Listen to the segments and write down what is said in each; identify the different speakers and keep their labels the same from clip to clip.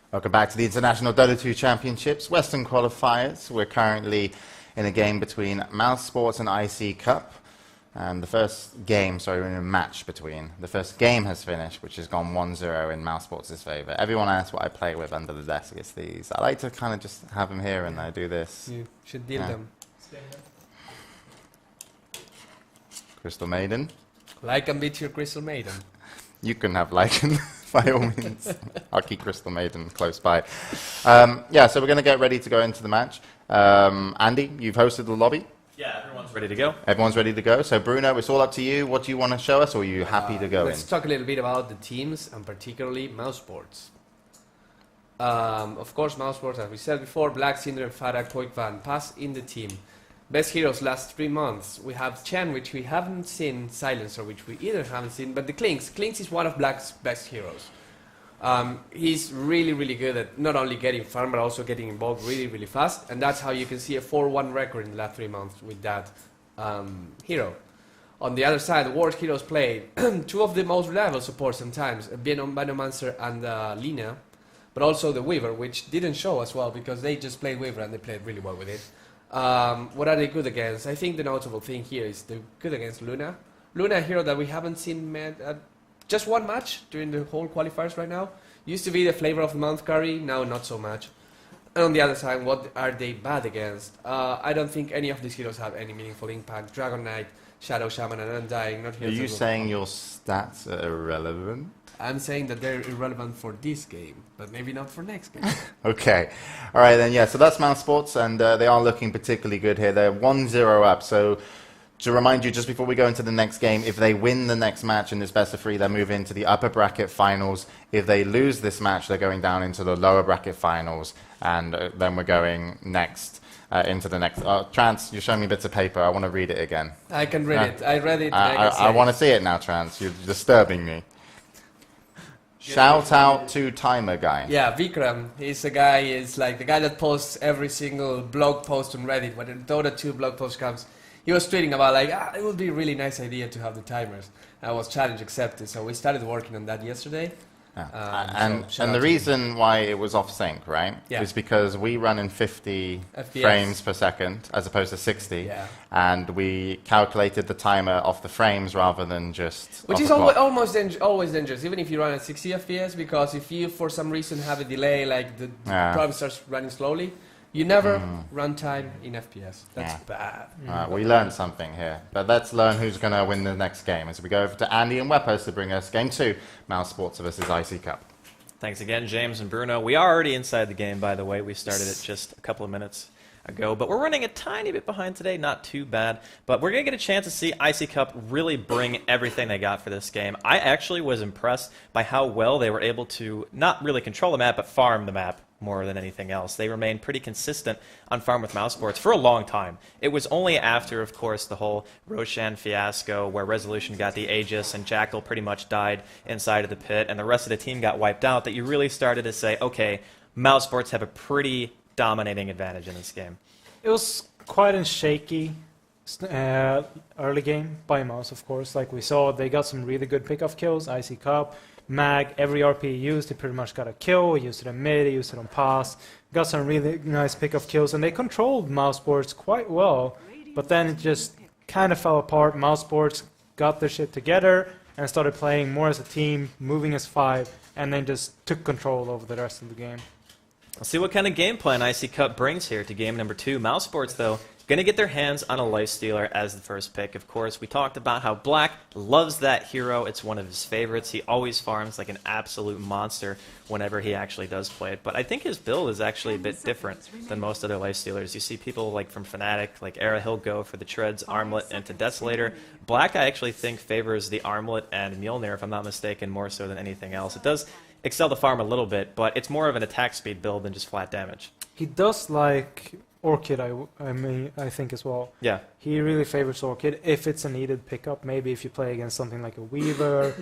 Speaker 1: Welcome back to the International Dota 2 Championships Western Qualifiers. We're currently in a game between Mousesports and ICCup. And the first game, sorry, we're in a match between. The first game has finished, which has gone 1-0 in Mousesports' favour. Everyone asks what I play with under the desk. It's these. I like to kind of just have them here and I do this.
Speaker 2: You should deal them.
Speaker 1: Crystal Maiden.
Speaker 2: Like and beat your Crystal Maiden.
Speaker 1: You can have Lycan, by all means. I'll keep Crystal Maiden close by. Yeah, so we're going to get ready to go into the match. Andy, you've hosted the lobby.
Speaker 3: Yeah, everyone's ready to go.
Speaker 1: Everyone's ready to go. So Bruno, it's all up to you. What do you want to show us, or are you happy to go
Speaker 2: Let's talk a little bit about the teams, and particularly Mousesports. Of course, Mousesports, as we said before, Black, Cinder, Farah, Koikvan, Pass in the team. Best heroes last 3 months. We have Chen, which we haven't seen, Silencer, which we either haven't seen, but the Klinks. Klinks is one of Black's best heroes. He's really, really good at not only getting farm, but also getting involved really, really fast, and that's how you can see a 4-1 record in the last 3 months with that hero. On the other side, the worst heroes played two of the most reliable supports sometimes, Venomancer and Lina, but also the Weaver, which didn't show as well because they just played Weaver and they played really well with it. What are they good against? I think the notable thing here is they're good against Luna. Luna, a hero that we haven't seen just one match during the whole qualifiers right now. Used to be the flavor of the month carry, now not so much. And on the other side, what are they bad against? I don't think any of these heroes have any meaningful impact. Dragon Knight, Shadow Shaman, and Undying. Not
Speaker 1: Are you saying your stats are irrelevant?
Speaker 2: I'm saying that they're irrelevant for this game, but maybe not for next game.
Speaker 1: Okay. All right, then, yeah, so that's Mousesports, and they are looking particularly good here. They're 1-0 up, so to remind you, just before we go into the next game, if they win the next match in this best of 3, they move into the upper bracket finals. If they lose this match, they're going down into the lower bracket finals, and then we're going next into the next. Trance, you're showing me bits of paper. I want to read it again.
Speaker 2: I can read it. I read it.
Speaker 1: I want to see it now, Trance. You're disturbing me. Shout out to Timer Guy.
Speaker 2: Yeah, Vikram. He's a guy. Is like the guy that posts every single blog post on Reddit. When the Dota 2 blog post comes, he was tweeting about like, it would be a really nice idea to have the timers. I was challenge accepted, so we started working on that yesterday.
Speaker 1: And the reason why it was off sync, right, is because we run in 50
Speaker 2: FPS.
Speaker 1: frames per second as opposed to 60, and we calculated the timer off the frames rather than just
Speaker 2: which is always dangerous, even if you run at 60 FPS, because if you for some reason have a delay, like the program starts running slowly, you never run time in FPS. That's bad.
Speaker 1: We learned something here. But let's learn who's going to win the next game as we go over to Andy and Weppos to bring us Game 2, Mousesports versus ICCup.
Speaker 3: Thanks again, James and Bruno. We are already inside the game, by the way. We started it just a couple of minutes ago. But we're running a tiny bit behind today. Not too bad. But we're going to get a chance to see ICCup really bring everything they got for this game. I actually was impressed by how well they were able to not really control the map, but farm the map more than anything else. They remained pretty consistent on farm with Mousesports for a long time. It was only after, of course, the whole Roshan fiasco where Resolution got the Aegis and Jackal pretty much died inside of the pit and the rest of the team got wiped out that you really started to say, okay, Mousesports have a pretty dominating advantage in this game.
Speaker 4: It was quite a shaky early game by Mouse, of course. Like we saw, they got some really good pick-off kills, ICCup, Mag, every RP he used, he pretty much got a kill. He used it on mid, he used it on pass. Got some really nice pick-off kills, and they controlled Mousesports quite well. But then it just kind of fell apart. Mousesports got their shit together and started playing more as a team, moving as 5, and then just took control over the rest of the game.
Speaker 3: Let's see what kind of game plan ICCup brings here to game number 2. Mousesports, though, going to get their hands on a Lifestealer as the first pick. Of course, we talked about how Black loves that hero. It's one of his favorites. He always farms like an absolute monster whenever he actually does play it. But I think his build is actually a bit different than most other Lifestealers. You see people like from Fnatic, like Era, he'll go for the Treads, Armlet, and to Desolator. Black, I actually think, favors the Armlet and Mjolnir, if I'm not mistaken, more so than anything else. It does excel the farm a little bit, but it's more of an attack speed build than just flat damage.
Speaker 4: He does like Orchid, I think as well.
Speaker 3: Yeah.
Speaker 4: He really favors Orchid if it's a needed pickup. Maybe if you play against something like a Weaver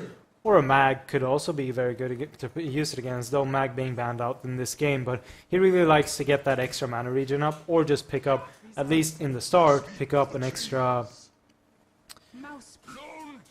Speaker 4: or a Mag could also be very good to use it against, though Mag being banned out in this game. But he really likes to get that extra mana regen up, or just pick up, at least in the start, pick up an extra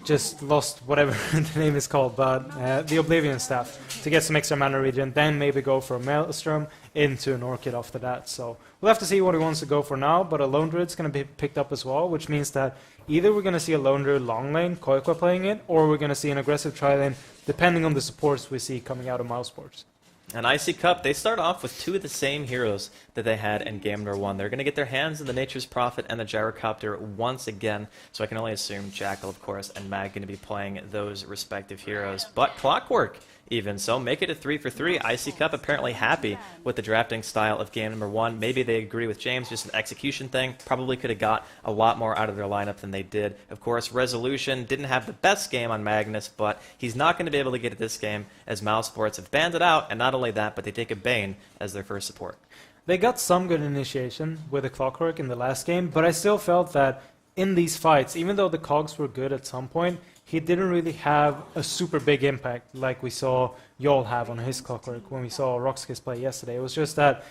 Speaker 4: just lost whatever the name is called, but the Oblivion staff to get some extra mana regen, then maybe go for a Maelstrom into an Orchid after that. So we'll have to see what he wants to go for now, but a Lone Druid's going to be picked up as well, which means that either we're going to see a Lone Druid long lane, Koikwa playing it, or we're going to see an aggressive tri-lane, depending on the supports we see coming out of Mousesports.
Speaker 3: And ICCup, they start off with two of the same heroes that they had in game number 1. They're going to get their hands on the Nature's Prophet and the Gyrocopter once again, so I can only assume Jackal, of course, and Mag going to be playing those respective heroes. But Clockwork, even so, make it a 3 for 3. ICCup apparently happy with the drafting style of game number 1. Maybe they agree with James, just an execution thing. Probably could have got a lot more out of their lineup than they did. Of course, Resolution didn't have the best game on Magnus, but he's not going to be able to get at this game as Mousesports have banned it out, and not only that, but they take a Bane as their first support.
Speaker 4: They got some good initiation with the Clockwork in the last game, but I still felt that in these fights, even though the cogs were good at some point, he didn't really have a super big impact like we saw Yol have on his Clockwork when we saw Roxkiss play yesterday. It was just that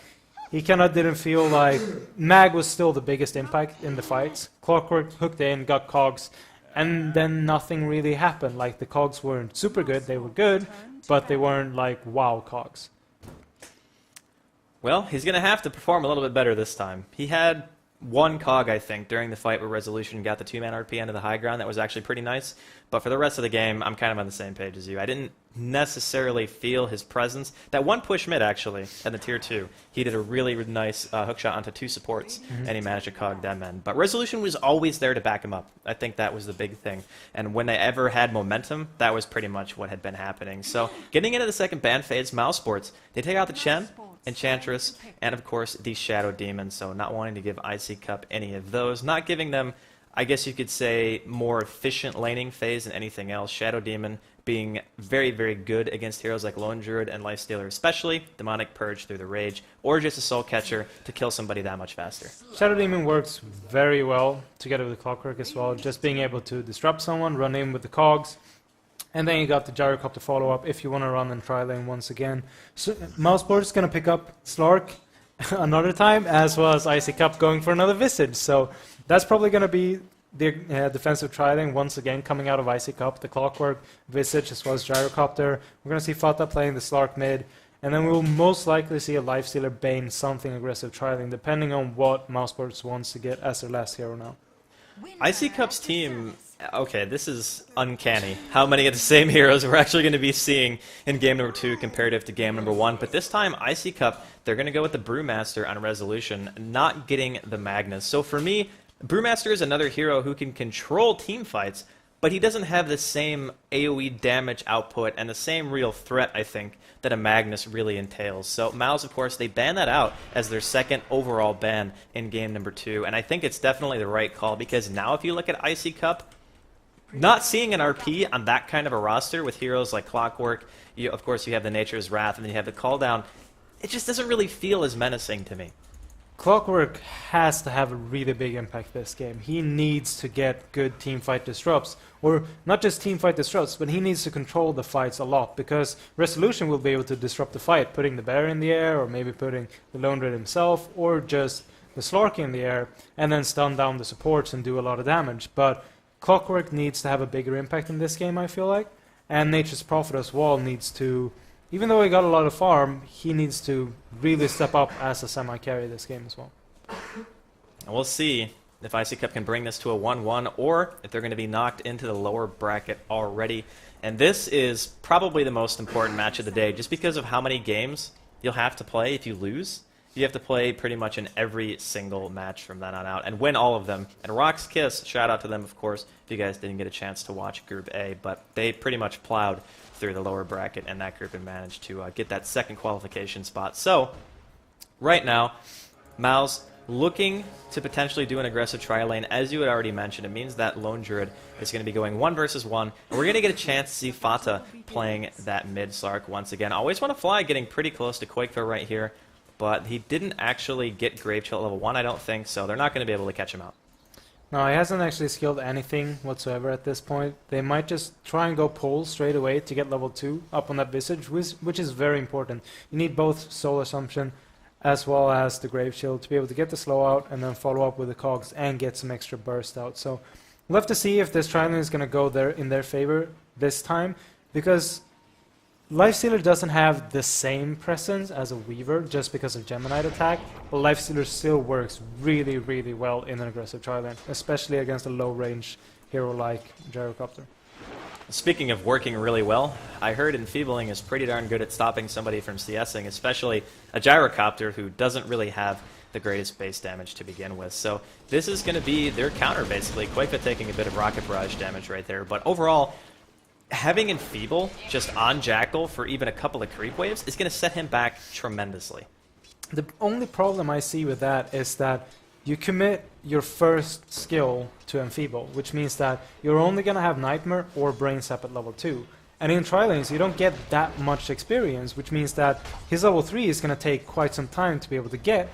Speaker 4: he kind of didn't feel like Mag was still the biggest impact in the fights. Clockwork hooked in, got cogs, and then nothing really happened. Like the cogs weren't super good, they were good, but they weren't like wow cogs.
Speaker 3: Well, he's going to have to perform a little bit better this time. He had one cog, I think, during the fight where Resolution got the 2-man RP into the high ground. That was actually pretty nice. But for the rest of the game, I'm kind of on the same page as you. I didn't necessarily feel his presence. That one push mid, actually, at the tier 2, he did a really, really nice hookshot onto 2 supports, and he managed to cog them in. But Resolution was always there to back him up. I think that was the big thing. And when they ever had momentum, that was pretty much what had been happening. So getting into the second ban phase, Mousesports, they take out the Chen, Enchantress, and of course the Shadow Demon, so not wanting to give ICCup any of those, not giving them, I guess you could say, more efficient laning phase than anything else. Shadow Demon being very, very good against heroes like Lone Druid and Lifestealer especially, Demonic Purge through the Rage, or just a Soul Catcher to kill somebody that much faster.
Speaker 4: Shadow Demon works very well together with the Clockwork as well, just being able to disrupt someone, run in with the cogs. And then you got the Gyrocopter follow-up if you want to run and tri-lane once again. So Mousesports is going to pick up Slark another time, as well as ICCup going for another Visage. So that's probably going to be the defensive tri-lane once again coming out of ICCup. The Clockwork, Visage, as well as Gyrocopter. We're going to see Fata playing the Slark mid. And then we'll most likely see a Lifestealer, Bane, something aggressive tri-lane, depending on what Mousesports wants to get as their last hero now.
Speaker 3: ICCup's team... Okay, this is uncanny. How many of the same heroes we're actually going to be seeing in game number 2 comparative to game number 1. But this time, ICCup, they're going to go with the Brewmaster on Resolution, not getting the Magnus. So for me, Brewmaster is another hero who can control team fights, but he doesn't have the same AoE damage output and the same real threat, I think, that a Magnus really entails. So Mouse, of course, they ban that out as their second overall ban in game number 2. And I think it's definitely the right call, because now if you look at ICCup, not seeing an RP on that kind of a roster with heroes like Clockwork, of course you have the Nature's Wrath, and then you have the Call Down, it just doesn't really feel as menacing to me.
Speaker 4: Clockwork has to have a really big impact this game. He needs to get good teamfight disrupts. Or not just teamfight disrupts, but he needs to control the fights a lot, because Resolution will be able to disrupt the fight, putting the Bear in the air, or maybe putting the Lone Druid himself, or just the Slark in the air, and then stun down the supports and do a lot of damage. But Clockwork needs to have a bigger impact in this game, I feel like. And Nature's Prophet as well needs to, even though he got a lot of farm, he needs to really step up as a semi-carry this game as well.
Speaker 3: And we'll see if ICCup can bring this to a 1-1, or if they're going to be knocked into the lower bracket already. And this is probably the most important match of the day, just because of how many games you'll have to play if you lose. You have to play pretty much in every single match from then on out, and win all of them. And Roxkiss, shout out to them, of course, if you guys didn't get a chance to watch Group A, but they pretty much plowed through the lower bracket in that group and managed to get that second qualification spot. So, right now, Mouse looking to potentially do an aggressive tri-lane. As you had already mentioned, it means that Lone Druid is going to be going 1 versus 1, and we're going to get a chance to see Fata playing that mid Slark once again. Always Want to Fly getting pretty close to Qualifier right here, but he didn't actually get Grave Chill at level 1, I don't think, so they're not going to be able to catch him out.
Speaker 4: No, he hasn't actually skilled anything whatsoever at this point. They might just try and go pull straight away to get level 2 up on that Visage, which is very important. You need both Soul Assumption as well as the Grave Shield to be able to get the slow out and then follow up with the cogs and get some extra burst out. So We'll have to see if this trialing is going to go there in their favor this time, because Lifestealer doesn't have the same presence as a Weaver just because of Geminite attack, but Lifestealer still works really, really well in an aggressive trialing, especially against a low-range hero like Gyrocopter.
Speaker 3: Speaking of working really well, I heard Enfeebling is pretty darn good at stopping somebody from CSing, especially a Gyrocopter who doesn't really have the greatest base damage to begin with. So this is going to be their counter, basically. Quakefa taking a bit of Rocket Barrage damage right there, but overall, having Enfeeble just on Jackal for even a couple of creep waves is going to set him back tremendously.
Speaker 4: The only problem I see with that is that you commit your first skill to Enfeeble, which means that you're only going to have Nightmare or Brain Sap at level 2. And in Tri-Lanes, you don't get that much experience, which means that his level 3 is going to take quite some time to be able to get.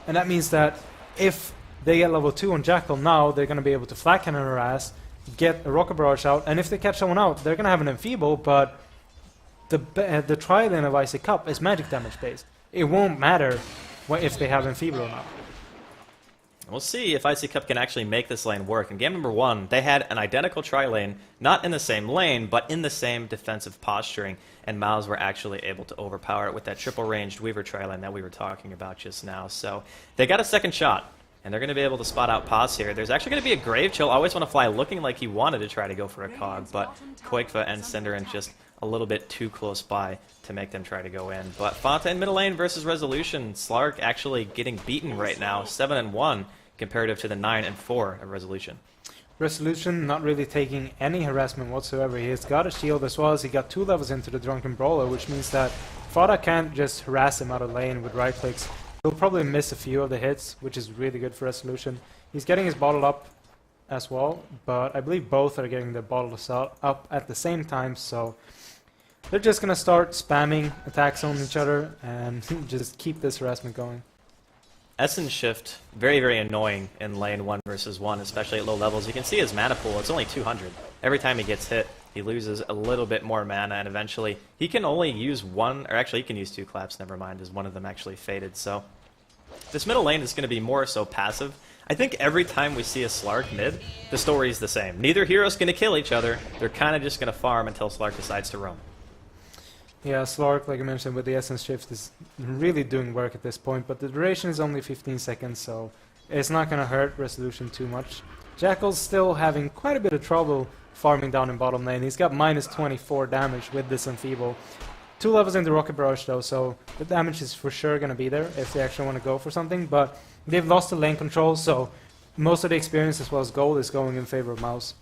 Speaker 4: And that means that if they get level 2 on Jackal now, they're going to be able to flat cannon harass, get a Rocket Barrage out, and if they catch someone out, they're going to have an Enfeeble, but the Tri-Lane of ICCup is magic damage based. It won't matter if they have Enfeeble or not.
Speaker 3: We'll see if ICCup can actually make this lane work. In game number 1, they had an identical tri-lane, not in the same lane, but in the same defensive posturing, and Mouse were actually able to overpower it with that triple-ranged Weaver tri-lane that we were talking about just now. So they got a second shot, and they're going to be able to spot out Paz here. There's actually going to be a Grave Chill. Always want to fly looking like he wanted to try to go for a Cog, but Quakefa and Cinderin just a little bit too close by to make them try to go in. But Fata in middle lane versus Resolution. Slark actually getting beaten right now, 7-1. Comparative to the 9-4 of Resolution.
Speaker 4: Resolution not really taking any harassment whatsoever. He's got a shield as well as he got 2 levels into the Drunken Brawler, which means that Fada can't just harass him out of lane with right clicks. He'll probably miss a few of the hits, which is really good for Resolution. He's getting his bottle up as well, but I believe both are getting their bottles up at the same time, so they're just gonna start spamming attacks on each other and just keep this harassment going.
Speaker 3: Essence Shift, very, very annoying in lane 1 versus 1, especially at low levels. You can see his mana pool, it's only 200. Every time he gets hit, he loses a little bit more mana, and eventually he can only use one, or actually he can use 2 claps, never mind, as one of them actually faded. So this middle lane is going to be more so passive. I think every time we see a Slark mid, the story is the same. Neither hero's going to kill each other, they're kind of just going to farm until Slark decides to roam.
Speaker 4: Yeah, Slark, like I mentioned, with the Essence Shift is really doing work at this point, but the duration is only 15 seconds, so it's not going to hurt Resolution too much. Jackal's still having quite a bit of trouble farming down in bottom lane. He's got minus 24 damage with this Enfeeble. 2 levels into Rocket Barrage though, so the damage is for sure going to be there if they actually want to go for something, but they've lost the lane control, so most of the experience as well as gold is going in favor of Mouse.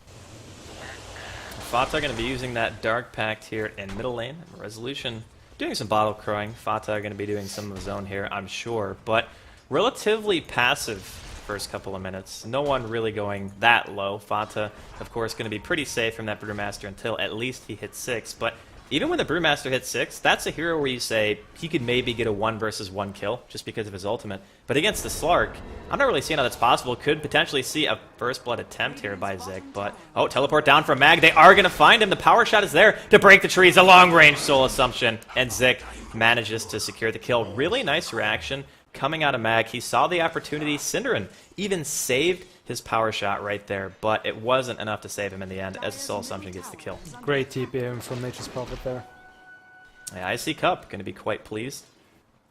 Speaker 3: Fata going to be using that Dark Pact here in middle lane. Resolution doing some bottle crowing. Fata going to be doing some of his own here, I'm sure. But relatively passive first couple of minutes. No one really going that low. Fata, of course, going to be pretty safe from that Brewmaster until at least he hits 6. But even when the Brewmaster hits 6, that's a hero where you say he could maybe get a 1 versus 1 kill just because of his ultimate. But against the Slark, I'm not really seeing how that's possible. Could potentially see a first blood attempt here by Zik, but oh, teleport down from Mag. They are going to find him. The power shot is there to break the trees. A long-range soul assumption, and Zik manages to secure the kill. Really nice reaction coming out of Mag. He saw the opportunity. Cinderin even saved his power shot right there, but it wasn't enough to save him in the end as the soul assumption gets the kill.
Speaker 4: Great TPM from Nature's Prophet there.
Speaker 3: Yeah, ICCup going to be quite pleased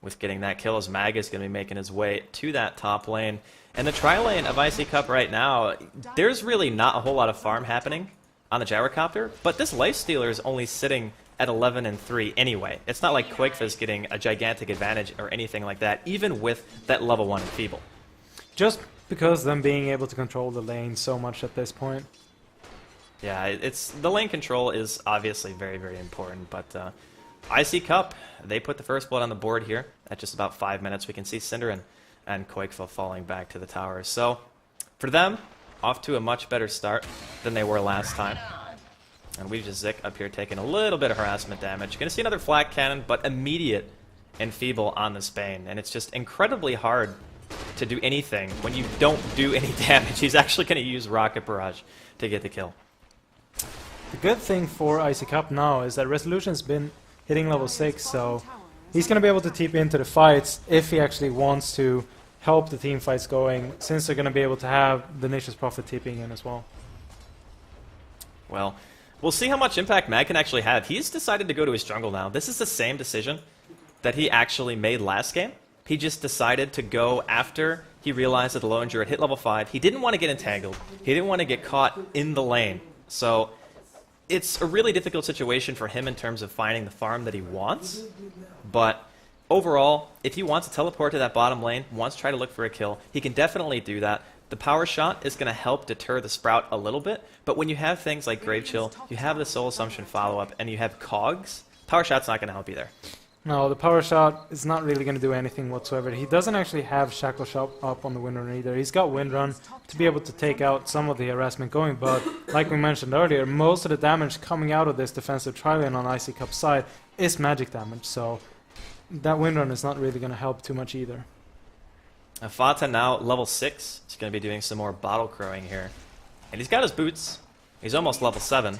Speaker 3: with getting that kill as Mag is going to be making his way to that top lane. And the tri-lane of ICCup right now, there's really not a whole lot of farm happening on the Gyrocopter, but this Lifestealer is only sitting at 11-3 anyway. It's not like Quakefa's getting a gigantic advantage or anything like that, even with that level 1 Enfeeble.
Speaker 4: Just because them being able to control the lane so much at this point.
Speaker 3: Yeah, it's the lane control is obviously very, very important, but ICCup, they put the first blood on the board here at just about 5 minutes. We can see Cinderin and Quakefa falling back to the tower. So, for them, off to a much better start than they were last time. And we've just Zik up here taking a little bit of harassment damage. Going to see another flat cannon, but immediate Enfeeble on this Bane. And it's just incredibly hard to do anything when you don't do any damage. He's actually going to use Rocket Barrage to get the kill.
Speaker 4: The good thing for ICCup now is that Resolution's been hitting level 6, so he's going to be able to TP into the fights if he actually wants to help the team fights going, since they're going to be able to have the Nature's Prophet TPing in as well.
Speaker 3: Well, we'll see how much impact Mag can actually have. He's decided to go to his jungle now. This is the same decision that he actually made last game. He just decided to go after he realized that the low endure had hit level 5. He didn't want to get entangled. He didn't want to get caught in the lane. So it's a really difficult situation for him in terms of finding the farm that he wants. But overall, if he wants to teleport to that bottom lane, wants to try to look for a kill, he can definitely do that. The power shot is going to help deter the Sprout a little bit, but when you have things like Grave Chill, you have the Soul Assumption follow-up, and you have Cogs, power shot's not going to help you there.
Speaker 4: No, the power shot is not really going to do anything whatsoever. He doesn't actually have Shackle Shot up on the Windrunner either. He's got Windrun to be able to take out some of the harassment going, but like we mentioned earlier, most of the damage coming out of this defensive tri-lane on ICCup side is magic damage, so that Windrun is not really going to help too much either.
Speaker 3: Fata now level 6. He's going to be doing some more bottle crowing here. And he's got his boots. He's almost level 7.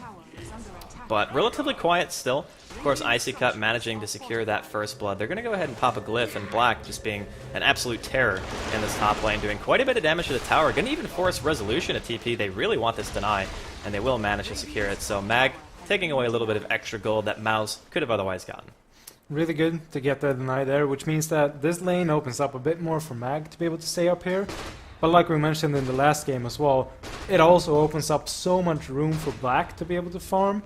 Speaker 3: But relatively quiet still. Of course, ICCup managing to secure that first blood. They're going to go ahead and pop a glyph, and Black just being an absolute terror in this top lane, doing quite a bit of damage to the tower. Going to even force Resolution to TP. They really want this deny, and they will manage to secure it. So Mag taking away a little bit of extra gold that Mouse could have otherwise gotten.
Speaker 4: Really good to get the deny there, which means that this lane opens up a bit more for Mag to be able to stay up here. But like we mentioned in the last game as well, it also opens up so much room for Black to be able to farm,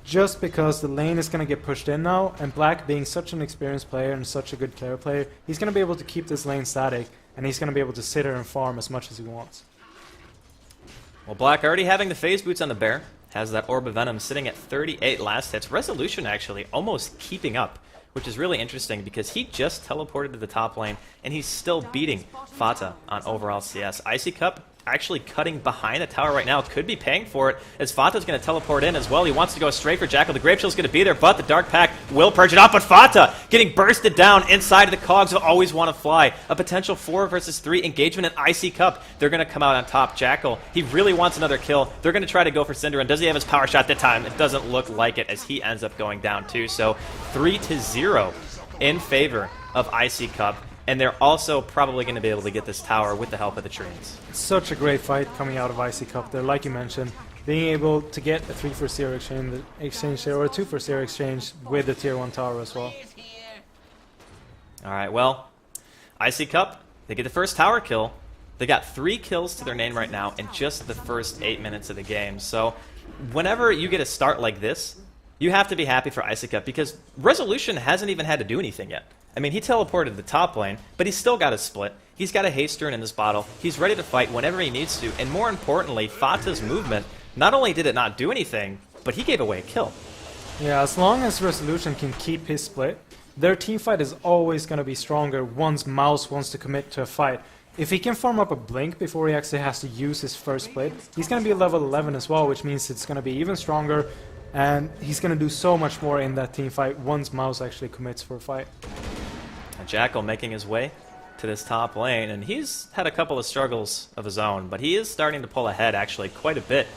Speaker 4: just because the lane is going to get pushed in now, and Black being such an experienced player and such a good carry player, he's going to be able to keep this lane static, and he's going to be able to sit here and farm as much as he wants.
Speaker 3: Well, Black already having the phase boots on the bear, has that Orb of Venom sitting at 38 last hits. Resolution actually almost keeping up, which is really interesting because he just teleported to the top lane and he's still beating Fata on overall CS. ICCup actually cutting behind the tower right now, could be paying for it as Fata's going to teleport in as well. He wants to go straight for Jackal. The Grave Shield's going to be there, but the Dark Pack will purge it off. But Fata getting bursted down inside of the cogs of Always Want to Fly. A potential 4 versus 3 engagement at ICCup. They're going to come out on top. Jackal, he really wants another kill. They're going to try to go for Cinder, and does he have his power shot that time? It doesn't look like it as he ends up going down too. So 3-0 in favor of ICCup. And they're also probably going to be able to get this tower with the help of the trains.
Speaker 4: Such a great fight coming out of ICCup there, like you mentioned. Being able to get a 3 for 0 exchange there, or a 2 for 0 exchange with the tier 1 tower as well.
Speaker 3: Alright, well, ICCup, they get the first tower kill. They got 3 kills to their name right now in just the first 8 minutes of the game. So whenever you get a start like this, you have to be happy for ICCup because Resolution hasn't even had to do anything yet. I mean, he teleported the top lane, but he's still got his split. He's got a haste turn in his bottle. He's ready to fight whenever he needs to. And more importantly, Fata's movement, not only did it not do anything, but he gave away a kill.
Speaker 4: Yeah, as long as Resolution can keep his split, their team fight is always going to be stronger once Mouse wants to commit to a fight. If he can farm up a blink before he actually has to use his first split, he's going to be level 11 as well, which means it's going to be even stronger. And he's going to do so much more in that team fight once Mouse actually commits for a fight.
Speaker 3: Jackal making his way to this top lane, and he's had a couple of struggles of his own, but he is starting to pull ahead actually quite a bit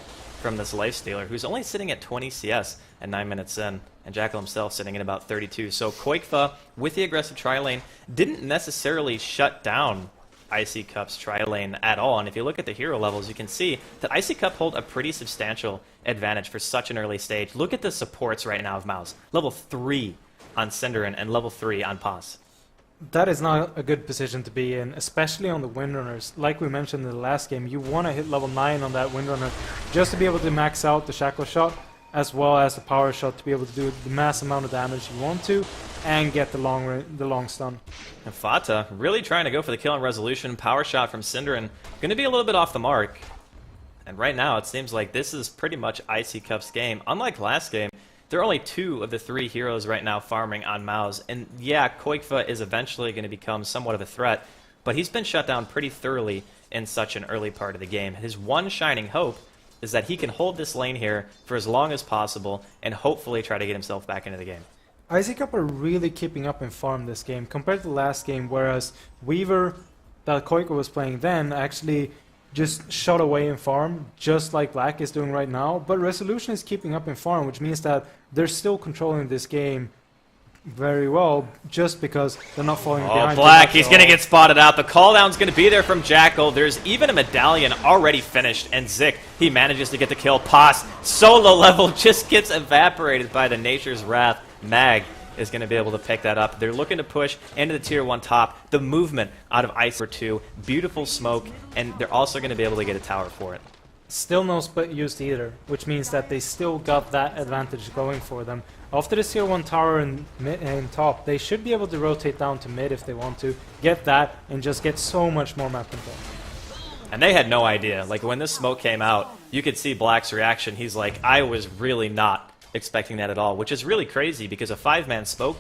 Speaker 3: from this Lifestealer, who's only sitting at 20 CS at 9 minutes in, and Jackal himself sitting at about 32. So Qualifier, with the aggressive tri-lane, didn't necessarily shut down ICCup's tri-lane at all, and if you look at the hero levels, you can see that ICCup hold a pretty substantial advantage for such an early stage. Look at the supports right now of Mouse. Level 3 on Cinderin and level 3 on Paz.
Speaker 4: That is not a good position to be in, especially on the Windrunners. Like we mentioned in the last game, you want to hit level 9 on that Windrunner just to be able to max out the Shackle Shot as well as the Power Shot to be able to do the mass amount of damage you want to and get the long stun.
Speaker 3: And Fata really trying to go for the kill on Resolution. Power Shot from Cinderin going to be a little bit off the mark. And right now it seems like this is pretty much ICCup's game. Unlike last game, there are only 2 of the 3 heroes right now farming on Mouse. And yeah, Qualifier is eventually going to become somewhat of a threat, but he's been shut down pretty thoroughly in such an early part of the game. His one shining hope is that he can hold this lane here for as long as possible and hopefully try to get himself back into the game.
Speaker 4: ICCup are really keeping up in farm this game compared to the last game, whereas Weaver, that Koiko was playing then, actually just shot away in farm, just like Black is doing right now. But Resolution is keeping up in farm, which means that they're still controlling this game very well just because they're not falling
Speaker 3: Oh,
Speaker 4: behind.
Speaker 3: Black, he's going to get spotted out. The call down's going to be there from Jackal. There's even a medallion already finished, and Zik, he manages to get the kill. Pos, solo level, just gets evaporated by the Nature's Wrath. Mag is going to be able to pick that up. They're looking to push into the tier 1 top. The movement out of Ice for 2, beautiful smoke, and they're also going to be able to get a tower for it.
Speaker 4: Still no split used either, which means that they still got that advantage going for them. After the tier 1 tower in top, they should be able to rotate down to mid if they want to, get that, and just get so much more map control.
Speaker 3: And they had no idea. Like, when this smoke came out, you could see Black's reaction. He's like, I was really not expecting that at all, which is really crazy because a 5-man smoke,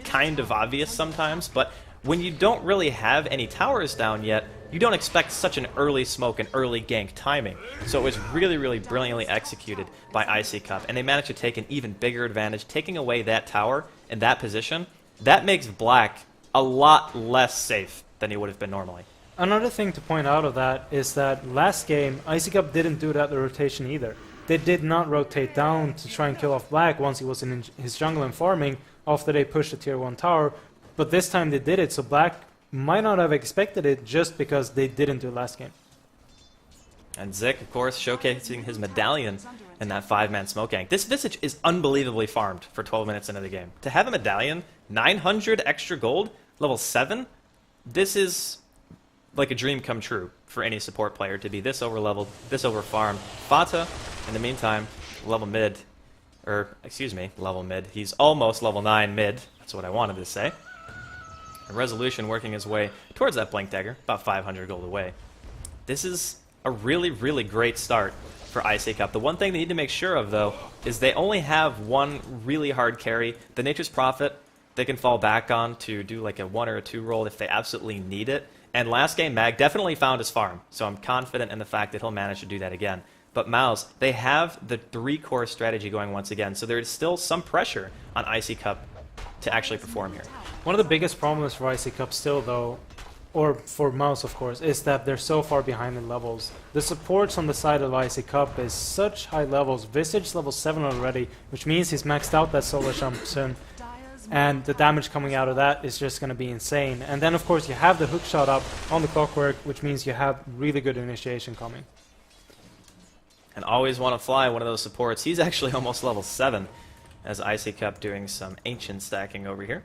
Speaker 3: kind of obvious sometimes, but when you don't really have any towers down yet, you don't expect such an early smoke and early gank timing. So it was really, really brilliantly executed by ICCup, and they managed to take an even bigger advantage, taking away that tower in that position. That makes Black a lot less safe than he would have been normally.
Speaker 4: Another thing to point out of that is that last game, ICCup didn't do that rotation either. They did not rotate down to try and kill off Black once he was in his jungle and farming after they pushed the tier 1 tower, but this time they did it, so Black might not have expected it just because they didn't do it last game.
Speaker 3: And Zik, of course, showcasing his medallion in that 5-man smoke gank. This Visage is unbelievably farmed for 12 minutes into the game. To have a medallion, 900 extra gold, level 7, this is like a dream come true for any support player to be this over-leveled, this over-farmed. Fata, in the meantime, level mid. He's almost level 9 mid. That's what I wanted to say. And Resolution working his way towards that Blink Dagger, about 500 gold away. This is a really, really great start for ICCup. The one thing they need to make sure of, though, is they only have one really hard carry. The Nature's Prophet, they can fall back on to do like a 1 or a 2 roll if they absolutely need it. And last game, Mag definitely found his farm, so I'm confident in the fact that he'll manage to do that again. But Mouse, they have the 3-core strategy going once again, so there is still some pressure on ICCup to actually perform here.
Speaker 4: One of the biggest problems for ICCup still, though, or for Mouse, of course, is that they're so far behind in levels. The supports on the side of ICCup is such high levels. Visage level 7 already, which means he's maxed out that solar jump soon. And the damage coming out of that is just going to be insane. And then, of course, you have the hook shot up on the clockwork, which means you have really good initiation coming.
Speaker 3: And always want to fly one of those supports. He's actually almost level 7, as ICCup doing some ancient stacking over here,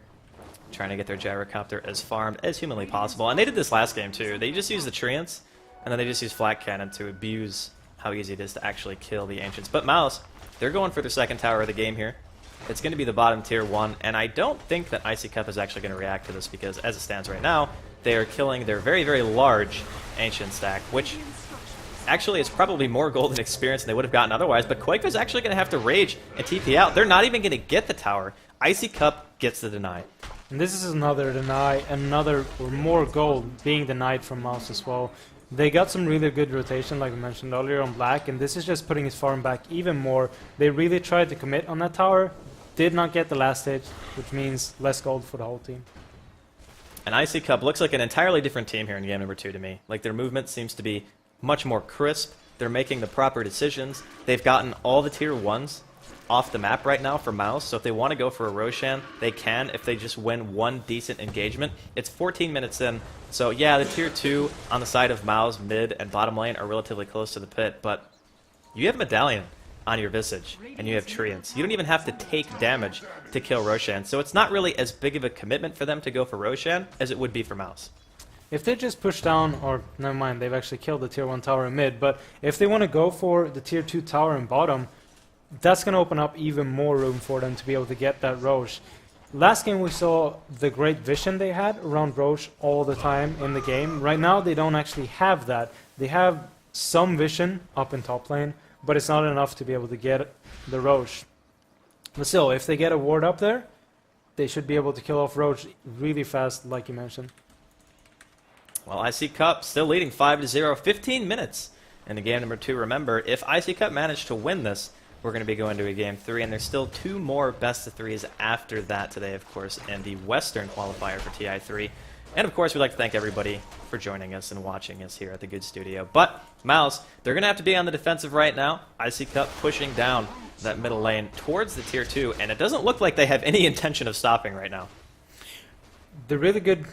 Speaker 3: trying to get their gyrocopter as farmed as humanly possible. And they did this last game, too. They just used the Treants, and then they just used Flak Cannon to abuse how easy it is to actually kill the Ancients. But Mouse, they're going for their second tower of the game here. It's going to be the bottom tier 1, and I don't think that ICCup is actually going to react to this because, as it stands right now, they are killing their very, very large Ancient stack, which actually is probably more gold and experience than they would have gotten otherwise, but Quake is actually going to have to rage and TP out. They're not even going to get the tower. ICCup gets the deny.
Speaker 4: And this is another deny, another or more gold being denied from Mouse as well. They got some really good rotation, like I mentioned earlier, on Black, and this is just putting his farm back even more. They really tried to commit on that tower, did not get the last hit, which means less gold for the whole team.
Speaker 3: And ICCup looks like an entirely different team here in game number 2 to me. Like, their movement seems to be much more crisp. They're making the proper decisions. They've gotten all the tier 1s off the map right now for Mouse, so if they want to go for a Roshan, they can if they just win one decent engagement. It's 14 minutes in, so yeah, the tier 2 on the side of Mouse, mid, and bottom lane are relatively close to the pit, but you have Medallion on your Visage, and you have Treants. You don't even have to take damage to kill Roshan, so it's not really as big of a commitment for them to go for Roshan as it would be for Mouse.
Speaker 4: If they just push down, or never mind, they've actually killed the tier 1 tower in mid, but if they want to go for the tier 2 tower in bottom, that's going to open up even more room for them to be able to get that Roche. Last game we saw the great vision they had around Roche all the time in the game. Right now they don't actually have that. They have some vision up in top lane, but it's not enough to be able to get the Roche. But still, if they get a ward up there, they should be able to kill off Roche really fast, like you mentioned.
Speaker 3: Well, ICCup still leading 5-0, 15 minutes in the game number 2. Remember, if ICCup managed to win this, we're going to be going to a game 3, and there's still 2 more best-of-3s after that today, of course, and the Western qualifier for TI3. And, of course, we'd like to thank everybody for joining us and watching us here at the Good Studio. But, Mouse, they're going to have to be on the defensive right now. ICCup pushing down that middle lane towards the tier 2, and it doesn't look like they have any intention of stopping right now.
Speaker 4: The really good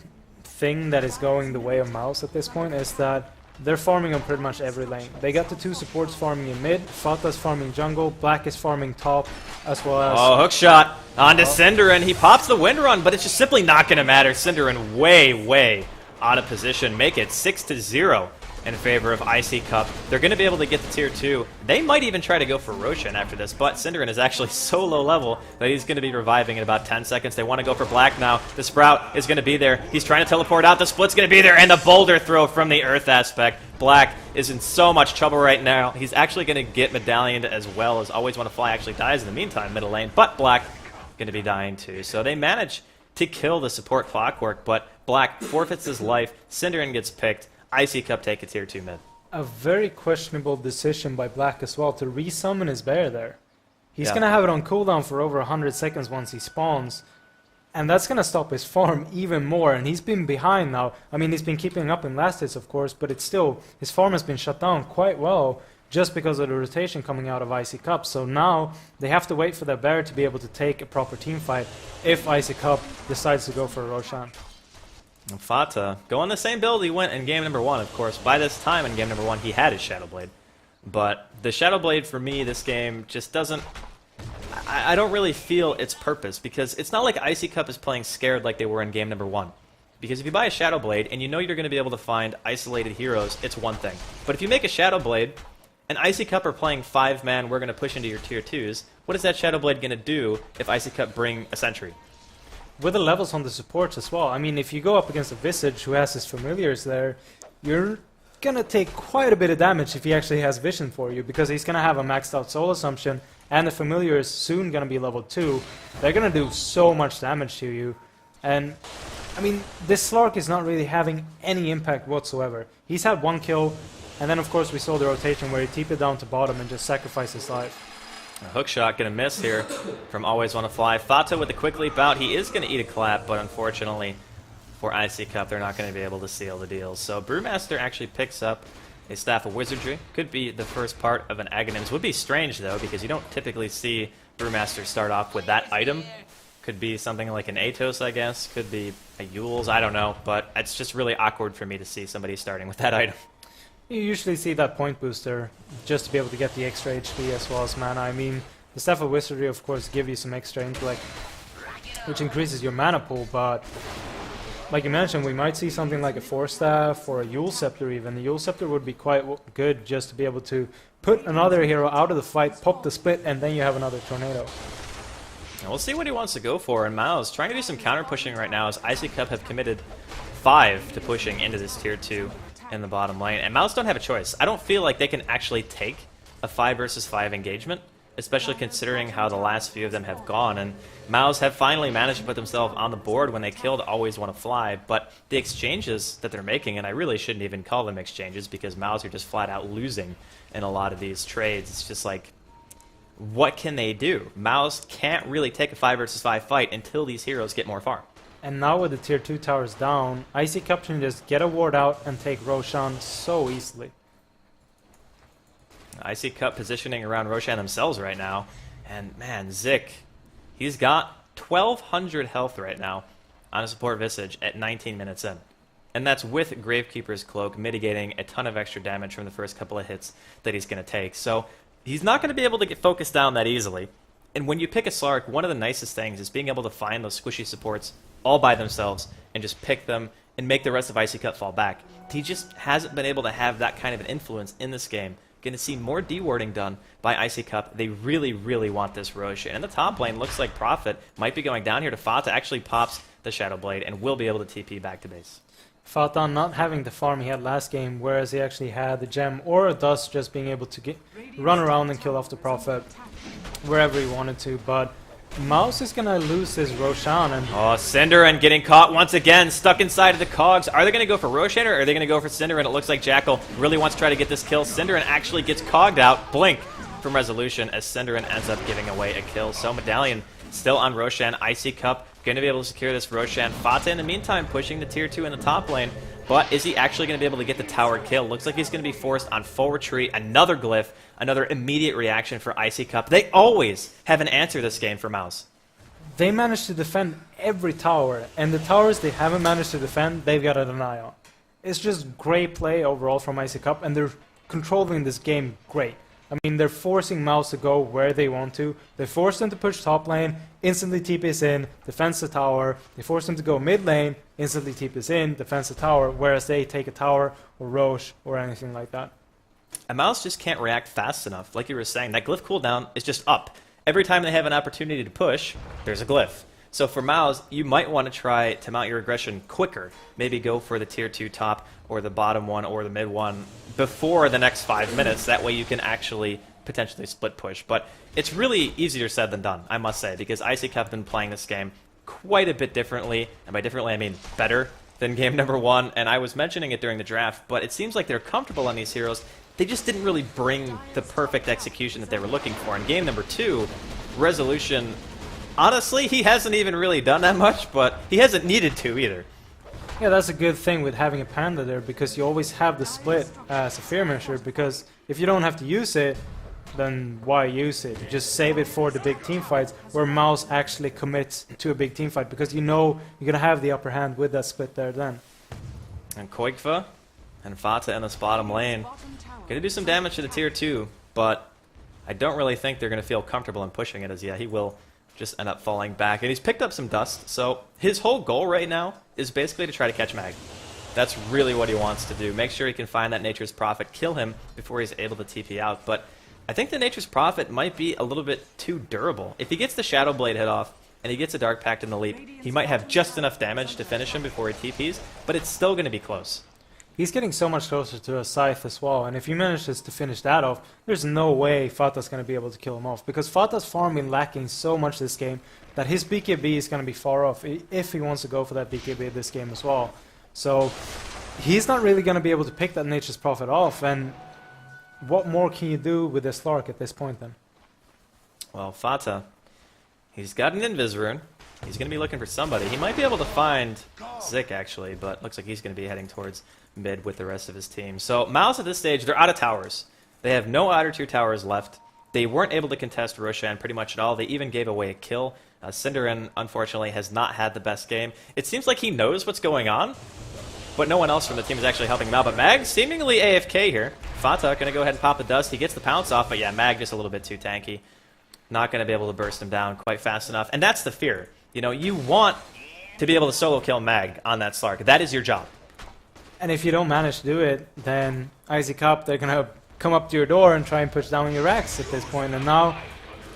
Speaker 4: thing that is going the way of Mouse at this point is that they're farming on pretty much every lane. They got the 2 supports farming in mid, Fata's farming jungle, Black is farming top, as well as...
Speaker 3: Oh, hook shot onto Cinderin. He pops the wind run, but it's just simply not going to matter. Cinderin way out of position. Make it 6-0 in favor of ICCup. They're going to be able to get the tier 2. They might even try to go for Roshan after this, but Cinderin is actually so low level that he's going to be reviving in about 10 seconds. They want to go for Black now. The Sprout is going to be there. He's trying to teleport out. The Split's going to be there, and the boulder throw from the Earth aspect. Black is in so much trouble right now. He's actually going to get medallioned as well, as Always Wanna Fly actually dies in the meantime, middle lane, but Black going to be dying too. So they manage to kill the support Clockwork, but Black forfeits his life. Cinderin gets picked. ICCup take a tier 2 mid.
Speaker 4: A very questionable decision by Black as well to resummon his bear there. He's going to have it on cooldown for over 100 seconds once he spawns, and that's going to stop his farm even more, and he's been behind now. I mean, he's been keeping up in last hits, of course, but it's still, his farm has been shut down quite well just because of the rotation coming out of ICCup. So now they have to wait for their bear to be able to take a proper team fight if ICCup decides to go for a Roshan.
Speaker 3: And Fata, going the same build he went in game number 1, of course. By this time in game number 1, he had his Shadow Blade. But the Shadow Blade, for me, this game just doesn't... I don't really feel its purpose, because it's not like ICCup is playing scared like they were in game number 1. Because if you buy a Shadow Blade, and you know you're going to be able to find isolated heroes, it's one thing. But if you make a Shadow Blade, and ICCup are playing 5-man, we're going to push into your tier 2s, what is that Shadow Blade going to do if ICCup bring a Sentry?
Speaker 4: With the levels on the supports as well. I mean, if you go up against a Visage who has his familiars there, you're going to take quite a bit of damage if he actually has vision for you, because he's going to have a maxed out soul assumption, and the familiar is soon going to be level 2. They're going to do so much damage to you. And, I mean, this Slark is not really having any impact whatsoever. He's had 1 kill, and then of course we saw the rotation where he TP'd down to bottom and just sacrificed his life.
Speaker 3: A hook shot going to miss here from Always Wanna Fly. Fata with the quick leap out. He is going to eat a clap, but unfortunately for ICCup, they're not going to be able to seal the deal. So Brewmaster actually picks up a Staff of Wizardry. Could be the first part of an Aghanims. Would be strange, though, because you don't typically see Brewmaster start off with that item. Could be something like an Atos, I guess. Could be a Yule's, I don't know. But it's just really awkward for me to see somebody starting with that item.
Speaker 4: You usually see that point booster just to be able to get the extra HP as well as mana. I mean, the Staff of Wizardry, of course, give you some extra intellect, which increases your mana pool, but like you mentioned, we might see something like a Force Staff or a Yule Scepter even. The Yule Scepter would be quite good just to be able to put another hero out of the fight, pop the split, and then you have another Tornado.
Speaker 3: And we'll see what he wants to go for, and Miles trying to do some counter pushing right now as ICCup have committed 5 to pushing into this tier 2 in the bottom lane, and Mouse don't have a choice. I don't feel like they can actually take a 5 versus 5 engagement, especially considering how the last few of them have gone, and Mouse have finally managed to put themselves on the board when they killed Always Wanna Fly, but the exchanges that they're making, and I really shouldn't even call them exchanges because Mouse are just flat out losing in a lot of these trades. It's just like, what can they do? Mouse can't really take a 5 versus 5 fight until these heroes get more farm.
Speaker 4: And now with the tier 2 towers down, ICCup can just get a ward out and take Roshan so easily.
Speaker 3: ICCup positioning around Roshan themselves right now. And man, Zik, he's got 1200 health right now on a support Visage at 19 minutes in. And that's with Gravekeeper's Cloak mitigating a ton of extra damage from the first couple of hits that he's going to take. So he's not going to be able to get focused down that easily. And when you pick a Slark, one of the nicest things is being able to find those squishy supports all by themselves and just pick them and make the rest of ICCup fall back. He just hasn't been able to have that kind of an influence in this game. Going to see more dewarding done by ICCup. They really, really want this Roshan. And in the top lane, looks like Prophet might be going down here to Fata. Actually pops the Shadow Blade and will be able to TP back to base.
Speaker 4: Fata not having the farm he had last game, whereas he actually had the gem or a dust, just being able to run around and kill off the Prophet wherever he wanted to. But Mouse is going to lose his Roshan. And
Speaker 3: oh, Cinderin getting caught once again, stuck inside of the cogs. Are they going to go for Roshan or are they going to go for Cinderin? It looks like Jackal really wants to try to get this kill. Cinderin actually gets cogged out. Blink from Resolution as Cinderin ends up giving away a kill. So Medallion still on Roshan. ICCup going to be able to secure this Roshan. Fata in the meantime pushing the tier 2 in the top lane. but is he actually going to be able to get the tower kill? Looks like he's going to be forced on full retreat, another glyph, another immediate reaction for ICCup. They always have an answer this game for Mouse.
Speaker 4: They managed to defend every tower, and the towers they haven't managed to defend, they've got to deny on. It's just great play overall from ICCup, and they're controlling this game great. I mean, they're forcing Mouse to go where they want to. They force them to push top lane, instantly TPs in, defends the tower. They force them to go mid lane, instantly TPs in, defends the tower, whereas they take a tower or Roche or anything like that.
Speaker 3: And Mouse just can't react fast enough. Like you were saying, that glyph cooldown is just up. Every time they have an opportunity to push, there's a glyph. So for Mouse, you might want to try to mount your aggression quicker. Maybe go for the tier 2 top or the bottom one or the mid one before the next 5 minutes. That way you can actually potentially split push. But it's really easier said than done, I must say, because ICCup have been playing this game quite a bit differently. And by differently, I mean better than game number 1. And I was mentioning it during the draft, but it seems like they're comfortable on these heroes. They just didn't really bring the perfect execution that they were looking for. In game number 2, Resolution, honestly, he hasn't even really done that much, but he hasn't needed to either.
Speaker 4: Yeah, that's a good thing with having a Panda there, because you always have the split as a fear measure, because if you don't have to use it, then why use it? Just save it for the big team fights, where Mouse actually commits to a big team fight, because you know you're going to have the upper hand with that split there then.
Speaker 3: And Qualifier and Fata in this bottom lane. Going to do some damage to the tier 2, but I don't really think they're going to feel comfortable in pushing it as yet. He will just end up falling back. And he's picked up some dust, so his whole goal right now is basically to try to catch Mag. That's really what he wants to do. Make sure he can find that Nature's Prophet, kill him before he's able to TP out. But I think the Nature's Prophet might be a little bit too durable. If he gets the Shadow Blade hit off, and he gets a Dark Pact in the leap, he might have just enough damage to finish him before he TPs, but it's still going to be close.
Speaker 4: He's getting so much closer to a Scythe as well, and if he manages to finish that off, there's no way Fata's going to be able to kill him off, because Fata's farm been lacking so much this game that his BKB is going to be far off if he wants to go for that BKB this game as well. So he's not really going to be able to pick that Nature's Prophet off, and what more can you do with this Lark at this point then?
Speaker 3: Well, Fata, he's got an Invis rune. He's going to be looking for somebody. He might be able to find Zik, actually, but looks like he's going to be heading towards mid with the rest of his team. So Mouse at this stage, they're out of towers. They have no outer tier towers left. They weren't able to contest Roshan pretty much at all. They even gave away a kill. Cinderin, unfortunately, has not had the best game. It seems like he knows what's going on, but no one else from the team is actually helping him out. But Mag seemingly AFK here. Fata going to go ahead and pop the dust. He gets the pounce off, but yeah, Mag just a little bit too tanky. Not going to be able to burst him down quite fast enough. And that's the fear. You know, you want to be able to solo kill Mag on that Slark. That is your job.
Speaker 4: And if you don't manage to do it, then ICCup, they're going to come up to your door and try and push down your racks at this point. And now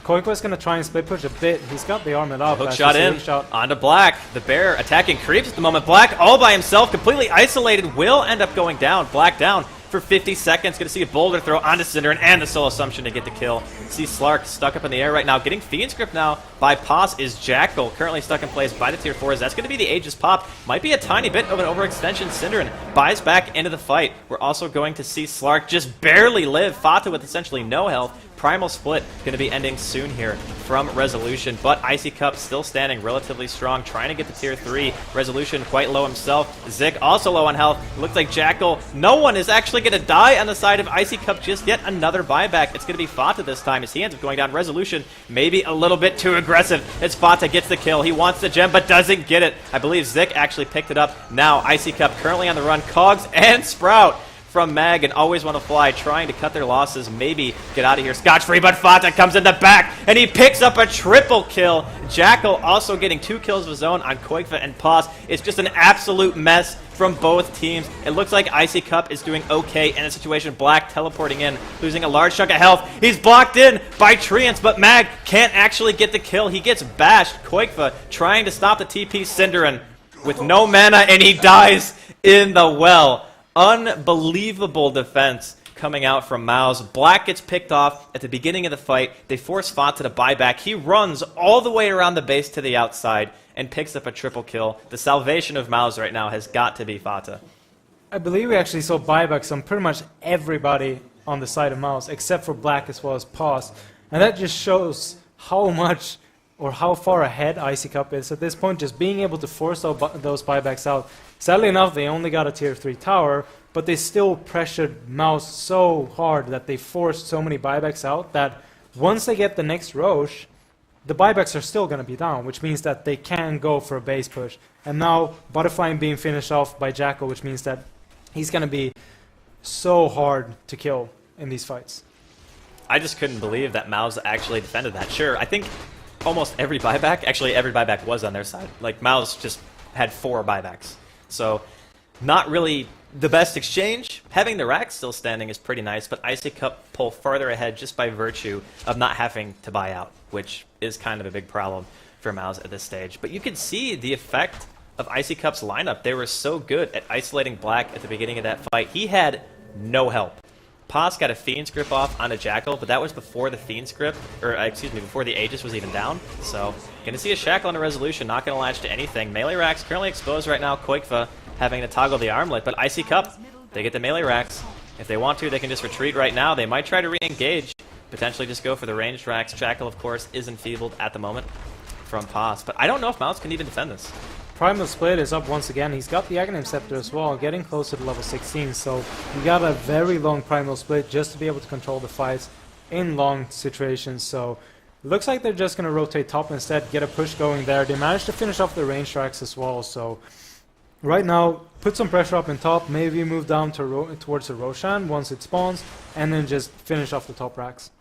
Speaker 4: Koiko's going to try and split push a bit. He's got the armor up.
Speaker 3: Hook shot in, onto Black. The bear attacking creeps at the moment. Black all by himself, completely isolated, will end up going down. Black down for 50 seconds. Going to see a boulder throw onto Cinderin and the soul assumption to get the kill. See Slark stuck up in the air right now. Getting Fiend's Grip now by Pos is Jackal, currently stuck in place by the tier 4s. That's going to be the Aegis pop. Might be a tiny bit of an overextension. Cinderin buys back into the fight. We're also going to see Slark just barely live. Fata with essentially no health. Primal Split going to be ending soon here from Resolution, but ICCup still standing relatively strong, trying to get to tier 3. Resolution quite low himself. Zik also low on health. Looks like Jackal. No one is actually going to die on the side of ICCup just yet. Another buyback. It's going to be Fata this time as he ends up going down. Resolution maybe a little bit too aggressive as Fata gets the kill. He wants the gem but doesn't get it. I believe Zik actually picked it up. Now ICCup currently on the run. Cogs and Sprout from Mag and Always Want to Fly, trying to cut their losses, maybe get out of here scotch-free, but Fata comes in the back, and he picks up a triple kill. Jackal also getting 2 kills of his own on Koikva and Pos. It's just an absolute mess from both teams. It looks like ICCup is doing okay in a situation. Black teleporting in, losing a large chunk of health. He's blocked in by Treants, but Mag can't actually get the kill. He gets bashed. Koikva trying to stop the TP Cinderin with no mana, and he dies in the well. Unbelievable defense coming out from Mouse. Black gets picked off at the beginning of the fight. They force Fata to buy back. He runs all the way around the base to the outside and picks up a triple kill. The salvation of Mouse right now has got to be Fata.
Speaker 4: I believe we actually saw buybacks on pretty much everybody on the side of Mouse, except for Black as well as Pos. And that just shows how much or how far ahead ICCup is at this point, just being able to force those buybacks out. Sadly enough, they only got a tier 3 tower, but they still pressured Mouse so hard that they forced so many buybacks out that once they get the next Roche, the buybacks are still going to be down, which means that they can go for a base push. And now Butterfly being finished off by Jackal, which means that he's going to be so hard to kill in these fights.
Speaker 3: I just couldn't believe that Mouse actually defended that. Sure, I think almost every buyback, actually every buyback was on their side. Like, Mouse just had 4 buybacks. So, not really the best exchange. Having the rack still standing is pretty nice, but ICCup pull farther ahead just by virtue of not having to buy out, which is kind of a big problem for Mouse at this stage. But you can see the effect of ICCup's lineup. They were so good at isolating Black at the beginning of that fight. He had no help. Paz got a Fiend's Grip off on a Jackal, but that was before the Fiend's Grip, or excuse me, before the Aegis was even down. So, gonna see a Shackle and a Resolution, not gonna latch to anything. Melee racks currently exposed right now. Koikva having to toggle the armlet, but ICCup, they get the melee racks. If they want to, they can just retreat right now. They might try to re-engage, potentially just go for the ranged racks. Jackal, of course, is enfeebled at the moment from Paz, but I don't know if Mouse can even defend this.
Speaker 4: Primal Split is up once again. He's got the Aghanim Scepter as well, getting closer to level 16, so you got a very long Primal Split just to be able to control the fights in long situations. So it looks like they're just going to rotate top instead, get a push going there. They managed to finish off the range tracks as well, so right now put some pressure up in top, maybe move down to towards the Roshan once it spawns, and then just finish off the top racks.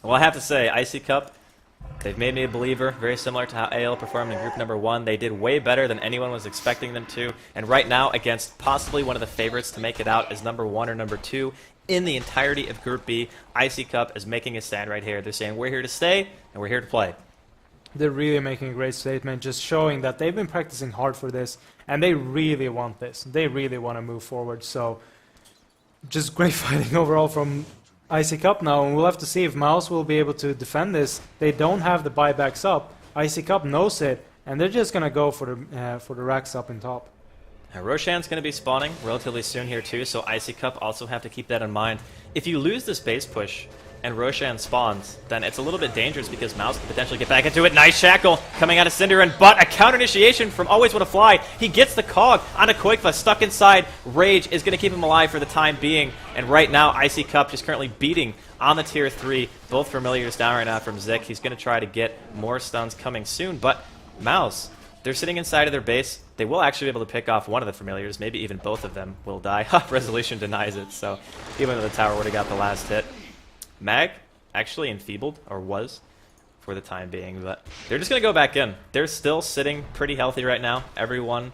Speaker 3: Well, I have to say, ICCup, they've made me a believer, very similar to how AL performed in group number 1. They did way better than anyone was expecting them to, and right now, against possibly one of the favorites to make it out as number 1 or number 2 in the entirety of Group B, ICCup is making a stand right here. They're saying, we're here to stay, and we're here to play.
Speaker 4: They're really making a great statement, just showing that they've been practicing hard for this, and they really want this. They really want to move forward, so just great fighting overall from ICCup now, and we'll have to see if Mouse will be able to defend this. They don't have the buybacks up. ICCup knows it, and they're just going to go for the racks up in top.
Speaker 3: Now, Roshan's going to be spawning relatively soon here too, so ICCup also have to keep that in mind. If you lose this base push and Roshan spawns, then it's a little bit dangerous because Mouse can potentially get back into it. Nice Shackle coming out of Cinderin, but a counter initiation from Always Wanna Fly. He gets the Cog onto Koikva, stuck inside. Rage is going to keep him alive for the time being, and right now ICCup just currently beating on the tier 3. Both familiars down right now from Zik. He's going to try to get more stuns coming soon, but Mouse, they're sitting inside of their base. They will actually be able to pick off one of the familiars, maybe even both of them will die. Resolution denies it, so even though the tower would have got the last hit. Mag actually enfeebled, or was, for the time being, but they're just going to go back in. They're still sitting pretty healthy right now. Everyone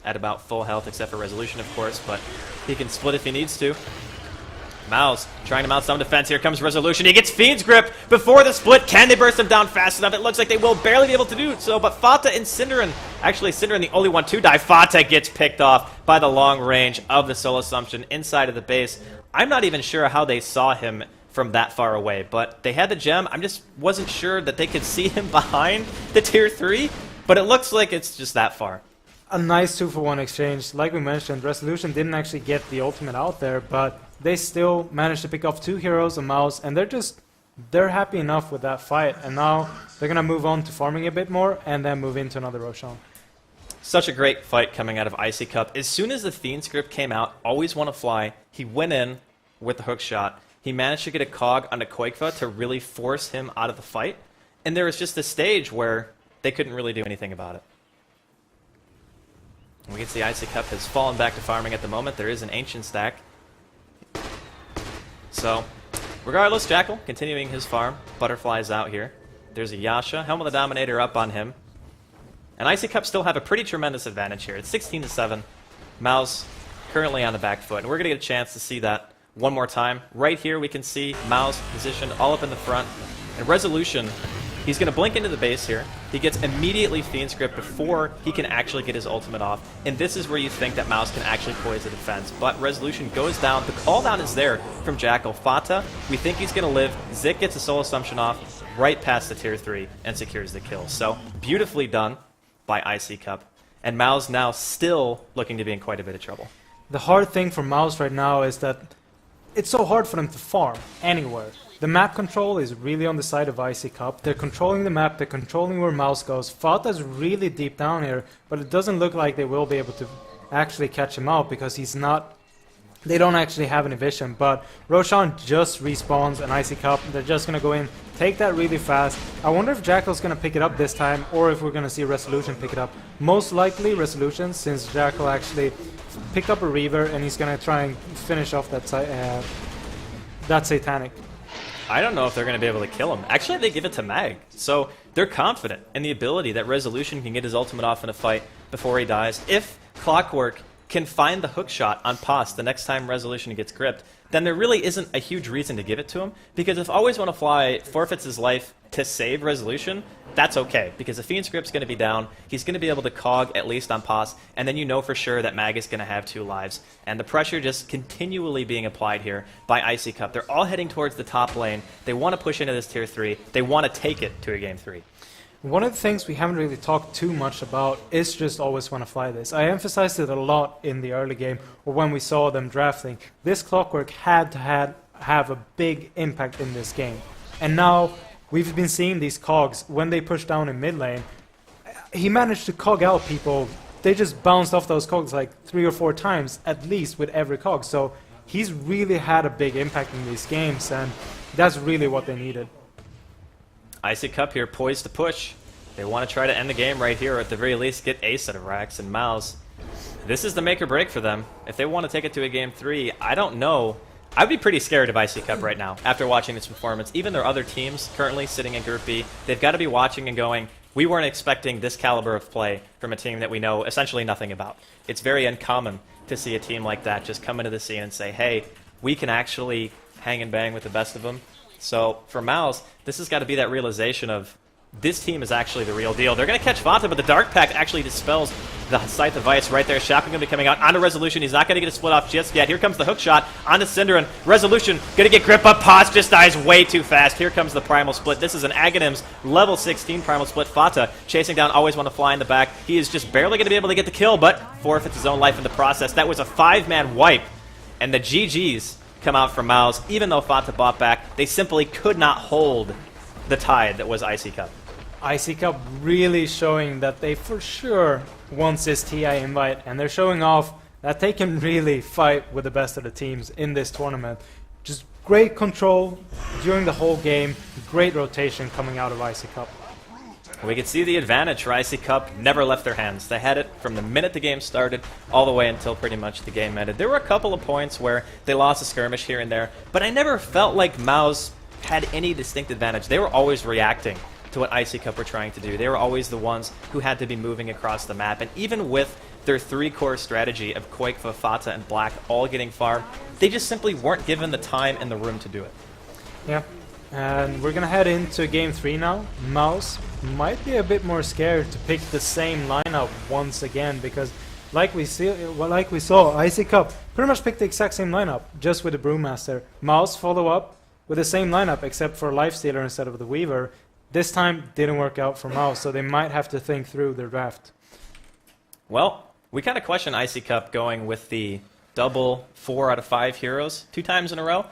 Speaker 3: at about full health except for Resolution, of course, but he can split if he needs to. Mouse trying to mount some defense. Here comes Resolution. He gets Fiend's Grip before the split. Can they burst him down fast enough? It looks like they will barely be able to do so, but Fata and Cinderin, actually Cinderin the only one to die. Fata gets picked off by the long range of the Soul Assumption inside of the base. I'm not even sure how they saw him from that far away, but they had the gem. I just wasn't sure that they could see him behind the tier 3, but it looks like it's just that far.
Speaker 4: A nice 2-for-1 exchange. Like we mentioned, Resolution didn't actually get the ultimate out there, but they still managed to pick off 2 heroes, a Mouse, and they're happy enough with that fight, and now they're going to move on to farming a bit more and then move into another Roshan.
Speaker 3: Such a great fight coming out of ICCup. As soon as the Fiend script came out, Always Wanna Fly, he went in with the hook shot. He managed to get a Cog onto Koikva to really force him out of the fight, and there was just a stage where they couldn't really do anything about it. We can see ICCup has fallen back to farming at the moment. There is an Ancient stack. So, regardless, Jackal continuing his farm. Butterfly's out here. There's a Yasha. Helm of the Dominator up on him. And ICCup still have a pretty tremendous advantage here. It's 16-7. Mouse currently on the back foot. And we're going to get a chance to see that one more time. Right here we can see Mouse positioned all up in the front. And Resolution, he's going to blink into the base here. He gets immediately Fiend's Grip before he can actually get his ultimate off. And this is where you think that Mouse can actually poise the defense. But Resolution goes down. The call down is there from Jackal. Fata, we think he's going to live. Zik gets a Soul Assumption off right past the tier 3 and secures the kill. So, beautifully done by ICCup. And Mouse now still looking to be in quite a bit of trouble.
Speaker 4: The hard thing for Mouse right now is that it's so hard for them to farm anywhere. The map control is really on the side of ICCup. They're controlling the map, they're controlling where Mouse goes. Fata's really deep down here, but it doesn't look like they will be able to actually catch him out because he's not... They don't actually have any vision, but Roshan just respawns an ICCup. They're just going to go in, take that really fast. I wonder if Jackal's going to pick it up this time, or if we're going to see Resolution pick it up. Most likely Resolution, since Jackal actually picked up a Reaver, and he's going to try and finish off that Satanic.
Speaker 3: I don't know if they're going to be able to kill him. Actually, they give it to Mag. So they're confident in the ability that Resolution can get his ultimate off in a fight before he dies. If Clockwork can find the hook shot on Pos the next time Resolution gets gripped, then there really isn't a huge reason to give it to him. Because if Always Wanna Fly forfeits his life to save Resolution, that's okay. Because the Fiend's grip's going to be down, he's going to be able to cog at least on Pos, and then you know for sure that Mag is going to have 2 lives. And the pressure just continually being applied here by ICCup. They're all heading towards the top lane. They want to push into this tier 3. They want to take it to a game 3.
Speaker 4: One of the things we haven't really talked too much about is just Always Wanna Fly this. I emphasized it a lot in the early game, or when we saw them drafting. This Clockwork had to have a big impact in this game. And now, we've been seeing these cogs, when they push down in mid lane, he managed to cog out people. They just bounced off those cogs like 3 or 4 times, at least with every cog. So he's really had a big impact in these games, and that's really what they needed.
Speaker 3: ICCup here poised to push. They want to try to end the game right here, or at the very least get a set of racks and Mouse. This is the make or break for them. If they want to take it to a game 3, I don't know. I'd be pretty scared of ICCup right now after watching this performance. Even their other teams currently sitting in Group B, they've got to be watching and going, we weren't expecting this caliber of play from a team that we know essentially nothing about. It's very uncommon to see a team like that just come into the scene and say, hey, we can actually hang and bang with the best of them. So for Mouse, this has got to be that realization of this team is actually the real deal. They're going to catch Fanta, but the Dark Pact actually dispels the Scythe of Ice right there. Shotgun going to be coming out onto Resolution. He's not going to get a split off just yet. Here comes the hook shot onto Cinderin. Resolution going to get grip up. Pos just dies way too fast. Here comes the Primal Split. This is an Aghanim's level 16 Primal Split. Fata chasing down Always Wanna Fly in the back. He is just barely going to be able to get the kill, but forfeits his own life in the process. That was a 5-man wipe, and the GGs come out from Mouse. Even though Fata bought back, they simply could not hold the tide that was ICCup.
Speaker 4: ICCup really showing that they for sure want this TI invite, and they're showing off that they can really fight with the best of the teams in this tournament. Just great control during the whole game, great rotation coming out of ICCup.
Speaker 3: We can see the advantage for ICCup never left their hands. They had it from the minute the game started all the way until pretty much the game ended. There were a couple of points where they lost a skirmish here and there, but I never felt like Mouse had any distinct advantage. They were always reacting to what ICCup were trying to do. They were always the ones who had to be moving across the map, and even with their 3-core strategy of Quakefa, Fata, and Black all getting farm, they just simply weren't given the time and the room to do it.
Speaker 4: Yeah. And we're gonna head into game 3 now. Mouse might be a bit more scared to pick the same lineup once again, because like we saw, ICCup pretty much picked the exact same lineup, just with the Brewmaster. Mouse follow up with the same lineup, except for Lifestealer instead of the Weaver. This time didn't work out for Mouse, so they might have to think through their draft.
Speaker 3: Well, we kind of question ICCup going with the double 4 out of 5 heroes 2 times in a row.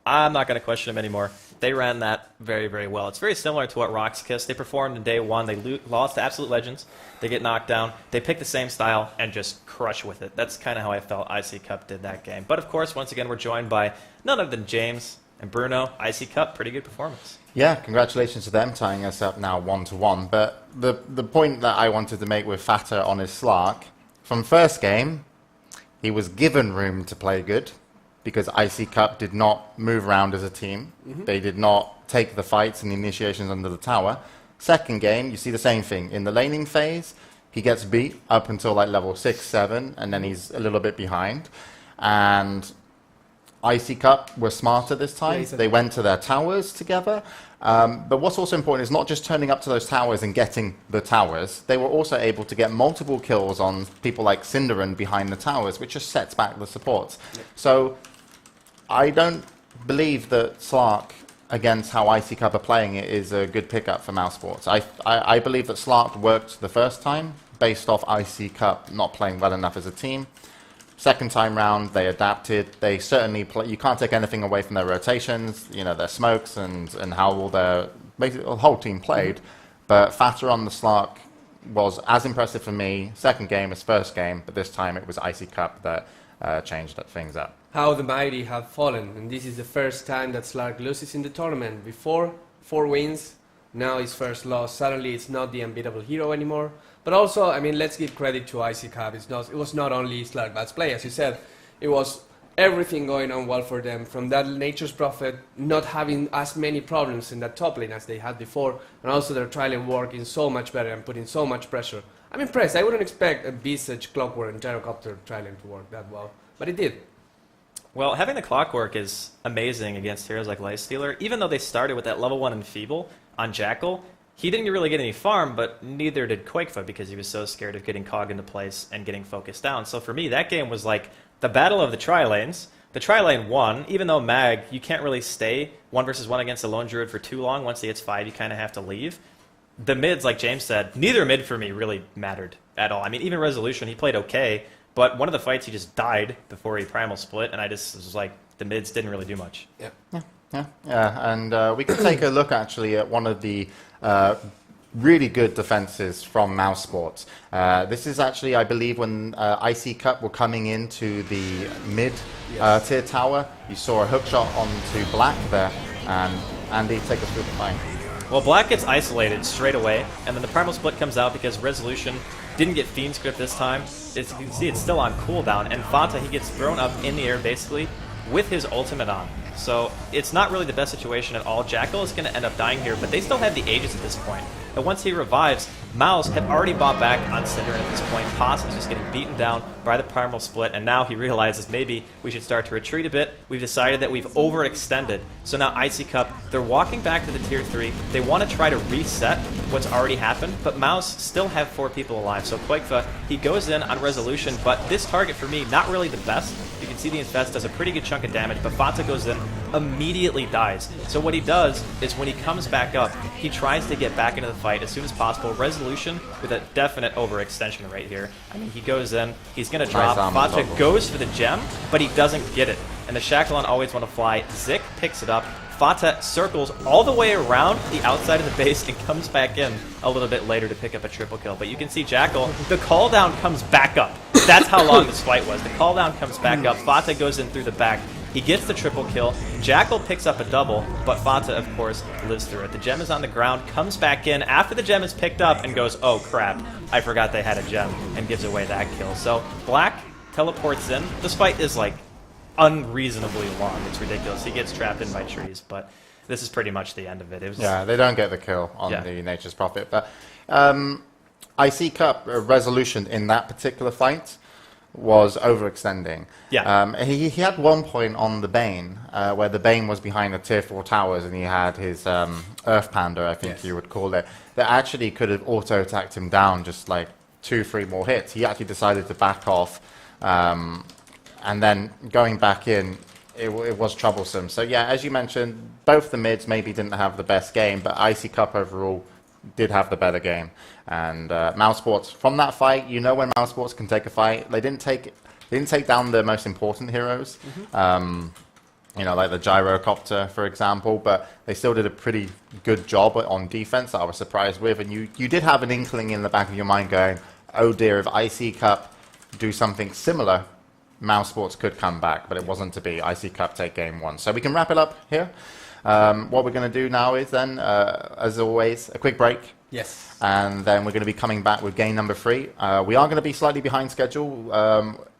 Speaker 3: I'm not going to question them anymore. They ran that very, very well. It's very similar to what Rocks Kiss. They performed in day 1. They lost to Absolute Legends. They get knocked down. They pick the same style and just crush with it. That's kind of how I felt ICCup did that game. But of course, once again, we're joined by none other than James and Bruno. ICCup, pretty good performance.
Speaker 1: Yeah, congratulations to them tying us up now 1-1. But the point that I wanted to make with Fata on his Slark, from first game, he was given room to play good, because ICCup did not move around as a team. They did not take the fights and the initiations under the tower. Second game, you see the same thing. In the laning phase, he gets beat up until like level 6, 7, and then he's a little bit behind. And ICCup were smarter this time. They went to their towers together. But what's also important is not just turning up to those towers and getting the towers. They were also able to get multiple kills on people like Cinderin behind the towers, which just sets back the supports. So I don't believe that Slark, against how ICCup are playing it, is a good pickup for Mousesports. I believe that Slark worked the first time, based off ICCup not playing well enough as a team. Second time round, they adapted. They certainly play. You can't take anything away from their rotations, you know, their smokes and how all their basically the whole team played. But Fata on the Slark was as impressive for me. Second game as first game, but this time it was ICCup that changed things up.
Speaker 2: How the mighty have fallen, and this is the first time that Slark loses in the tournament. Before, 4 wins, now his first loss. Suddenly it's not the unbeatable hero anymore. But also, I mean, let's give credit to ICCup. It was not only Slark Bad's play, as you said. It was everything going on well for them. From that Nature's Prophet not having as many problems in that top lane as they had before, and also their trial and working so much better and putting so much pressure. I'm impressed. I wouldn't expect a Visage, Clockwork, and Gyrocopter trial lane to work that well, but it did.
Speaker 3: Well, having the Clockwork is amazing against heroes like Lifestealer. Even though they started with that level 1 Enfeeble on Jackal, he didn't really get any farm, but neither did Quakefoot because he was so scared of getting Cog into place and getting focused down. So for me, that game was like the battle of the tri-lanes. The tri-lane won, even though Mag, you can't really stay 1 versus 1 against a Lone Druid for too long. Once he hits 5, you kind of have to leave. The mids, like James said, neither mid for me really mattered at all. I mean, even Resolution, he played okay, but one of the fights he just died before he Primal split, and I just was like, the mids didn't really do much.
Speaker 1: Yeah, and we can take a look actually at one of the really good defenses from Mousesports. This is actually, I believe, when ICCup were coming into the mid-tier tower. You saw a hook shot onto Black there, and Andy, take us through the fight.
Speaker 3: Well, Black gets isolated straight away, and then the Primal Split comes out because Resolution didn't get Fiend Script this time. As you can see, it's still on cooldown, and Fata, he gets thrown up in the air basically with his ultimate on. So it's not really the best situation at all. Jackal is going to end up dying here, but they still have the Aegis at this point. And once he revives, Mouse had already bought back on Cinder at this point. Paz is just getting beaten down by the Primal Split, and now he realizes maybe we should start to retreat a bit. We've decided that we've overextended. So now ICCup, they're walking back to the Tier 3. They want to try to reset what's already happened, but Mouse still have 4 people alive. So Quakefa, he goes in on Resolution, but this target for me, not really the best. You can see the Infest does a pretty good chunk of damage, but Fata goes in, immediately dies. So what he does is when he comes back up, he tries to get back into the fight as soon as possible. Resolution with a definite overextension right here. I mean, he goes in, he's going to drop. Fata goes for the gem, but he doesn't get it. And the Shackleon always want to fly. Zik picks it up. Fata circles all the way around the outside of the base and comes back in a little bit later to pick up a triple kill. But you can see Jackal, the call down comes back up. That's how long this fight was. The call down comes back up. Fata goes in through the back. He gets the triple kill. Jackal picks up a double, but Fata, of course, lives through it. The gem is on the ground, comes back in after the gem is picked up and goes, oh crap, I forgot they had a gem, and gives away that kill. So Black teleports in. This fight is like unreasonably long. It's ridiculous. He gets trapped in by trees, but this is pretty much the end of it.
Speaker 1: Yeah, they don't get the kill on the Nature's Prophet, but ICCup Resolution in that particular fight was overextending.
Speaker 3: Yeah.
Speaker 1: He had one point on the Bane, where the Bane was behind the Tier 4 towers, and he had his Earth Panda, I think you would call it, that actually could have auto-attacked him down just like 2-3 more hits. He actually decided to back off, and then going back in, it was troublesome. So yeah, as you mentioned, both the mids maybe didn't have the best game, but ICCup overall did have the better game. And Mousesports, from that fight, you know when Mousesports can take a fight. They didn't take down the most important heroes, you know, like the Gyrocopter, for example, but they still did a pretty good job on defense that I was surprised with. And you did have an inkling in the back of your mind going, oh dear, if ICCup do something similar, Mousesports could come back, but it wasn't to be. ICCup take game 1. So we can wrap it up here. What we're going to do now is then, as always, a quick break.
Speaker 2: Yes.
Speaker 1: And then we're going to be coming back with game number 3. We are going to be slightly behind schedule.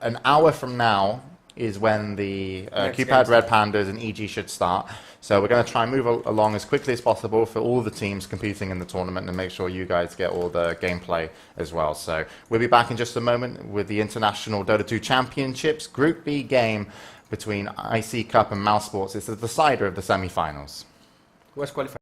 Speaker 1: An hour from now is when the QPAD Red Pandas and EG should start. So we're going to try and move along as quickly as possible for all the teams competing in the tournament and make sure you guys get all the gameplay as well. So we'll be back in just a moment with the International Dota 2 Championships Group B game between ICCup and Mousesports. It's the decider of the semi-finals.
Speaker 2: Where's Qualifier?